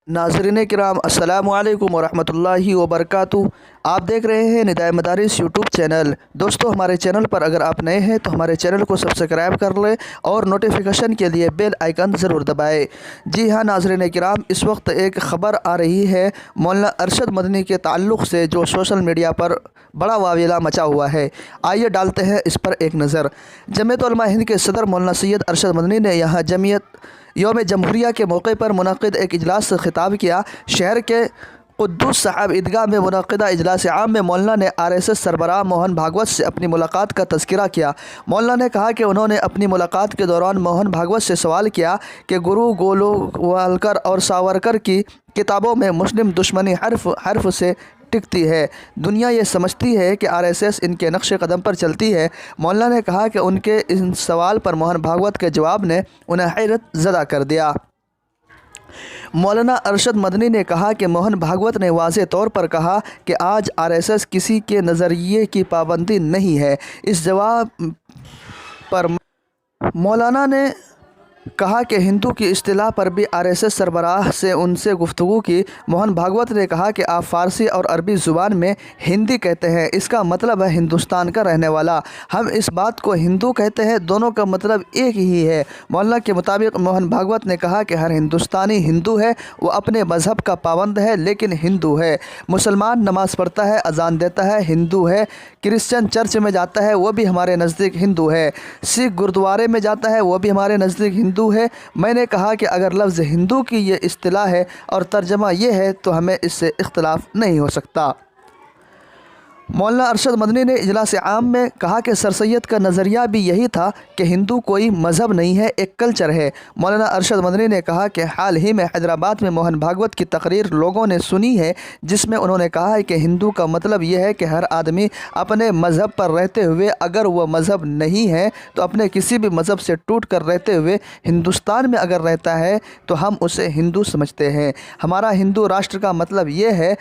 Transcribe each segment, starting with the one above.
नाज़रीन किराम अस्सलामु अलैकुम वरहमतुल्लाहि वबरकातुहू। आप देख रहे हैं निदाए मदारिस यूट्यूब चैनल। दोस्तों, हमारे चैनल पर अगर आप नए हैं तो हमारे चैनल को सब्सक्राइब कर लें और नोटिफिकेशन के लिए बेल आइकन ज़रूर दबाएं। जी हाँ नाज़रीन किराम, इस वक्त एक ख़बर आ रही है मौलाना अरशद मदनी के ताल्लुक़ से, जो सोशल मीडिया पर बड़ा वाविला मचा हुआ है। आइए डालते हैं इस पर एक नज़र। जमीयत उलमा हिंद के सदर मौलाना सैयद अरशद मदनी ने यहाँ जमीयत यौम जमहूरिया के मौके पर मुनक़िद एक इजलास से ख़िताब किया। शहर के क़ुद्दूस साहब ईदगाह में मुनक़िदा इजलास आम में मौलाना ने RSS सरबराह मोहन भागवत से अपनी मुलाकात का तज़किरा किया। मौलाना ने कहा कि उन्होंने अपनी मुलाकात के दौरान मोहन भागवत से सवाल किया कि गुरु गोलवलकर और सावरकर की किताबों में मुस्लिम दुश्मनी हर्फ से टिकती है। दुनिया ये समझती है कि RSS इनके नक्शे कदम पर चलती है। मौलाना ने कहा कि उनके इन सवाल पर मोहन भागवत के जवाब ने उन्हें हैरत ज़दा कर दिया। मौलाना अरशद मदनी ने कहा कि मोहन भागवत ने वाज़े तौर पर कहा कि आज RSS किसी के नज़रिए की पाबंदी नहीं है। इस जवाब पर मौलाना ने कहा कि हिंदू की इस्तिलाह पर भी RSS सरबराह से उनसे गुफ्तगू की। मोहन भागवत ने कहा कि आप फ़ारसी और अरबी ज़ुबान में हिंदी कहते हैं, इसका मतलब है हिंदुस्तान का रहने वाला। हम इस बात को हिंदू कहते हैं, दोनों का मतलब एक ही है। मौलाना के मुताबिक मोहन भागवत ने कहा कि हर हिंदुस्तानी हिंदू है, वो अपने मज़हब का पाबंद है लेकिन हिंदू है। मुसलमान नमाज़ पढ़ता है, अजान देता है, हिंदू है। क्रिश्चियन चर्च में जाता है, वो भी हमारे नज़दीक हिंदू है। सिख गुरुद्वारे में जाता है, वो भी हमारे नज़दीक हिंदू है। मैंने कहा कि अगर लफ्ज़ हिंदू की ये इस्तिलाह है और तर्जमा ये है तो हमें इससे इख्तिलाफ़ नहीं हो सकता। मौलाना अरशद मदनी ने इजलास आम में कहा कि सर सैयद का नज़रिया भी यही था कि हिंदू कोई मज़हब नहीं है, एक कल्चर है। मौलाना अरशद मदनी ने कहा कि हाल ही में हैदराबाद में मोहन भागवत की तकरीर लोगों ने सुनी है, जिसमें उन्होंने कहा है कि हिंदू का मतलब यह है कि हर आदमी अपने मज़हब पर रहते हुए, अगर वह मज़हब नहीं है तो अपने किसी भी मज़हब से टूट कर रहते हुए हिंदुस्तान में अगर रहता है तो हम उसे हिंदू समझते हैं। हमारा हिंदू राष्ट्र का मतलब ये है।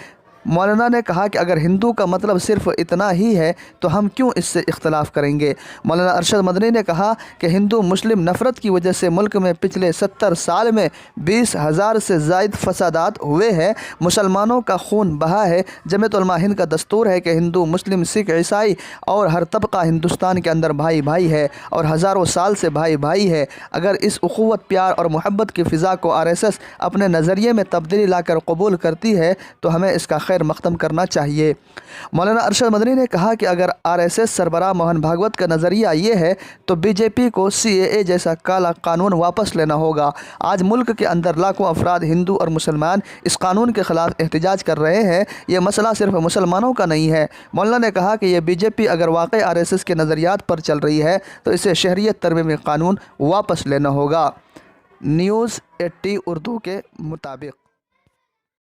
मौलाना ने कहा कि अगर हिंदू का मतलब सिर्फ़ इतना ही है तो हम क्यों इससे इख्तलाफ करेंगे। मौलाना अरशद मदनी ने कहा कि हिंदू मुस्लिम नफ़रत की वजह से मुल्क में पिछले 70 साल में 20,000 से ज़ायद फसादात हुए हैं, मुसलमानों का खून बहा है। जमीयत उलमा हिंद का दस्तूर है कि हिंदू मुस्लिम सिख ईसाई और हर तबका हिंदुस्तान के अंदर भाई भाई है और हज़ारों साल से भाई भाई है। अगर इस उख़ुव्वत, प्यार और मोहब्बत की फ़िज़ा को RSS अपने नज़रिए में तब्दीली लाकर कबूल करती है तो हमें इसका खैर मक़दम करना चाहिए। मौलाना अरशद मदनी ने कहा कि अगर RSS सरबराह मोहन भागवत का नज़रिया ये है तो BJP को CAA जैसा काला कानून वापस लेना होगा। आज मुल्क के अंदर लाखों अफराद हिंदू और मुसलमान इस कानून के ख़िलाफ़ एहतजाज कर रहे हैं। ये मसला सिर्फ मुसलमानों का नहीं है। मौलाना ने कहा कि ये BJP अगर वाकई RSS के नज़रियात पर चल रही है तो इसे शहरियत तरमीमी कानून वापस लेना होगा। न्यूज़ 80 उर्दू के मुताबिक।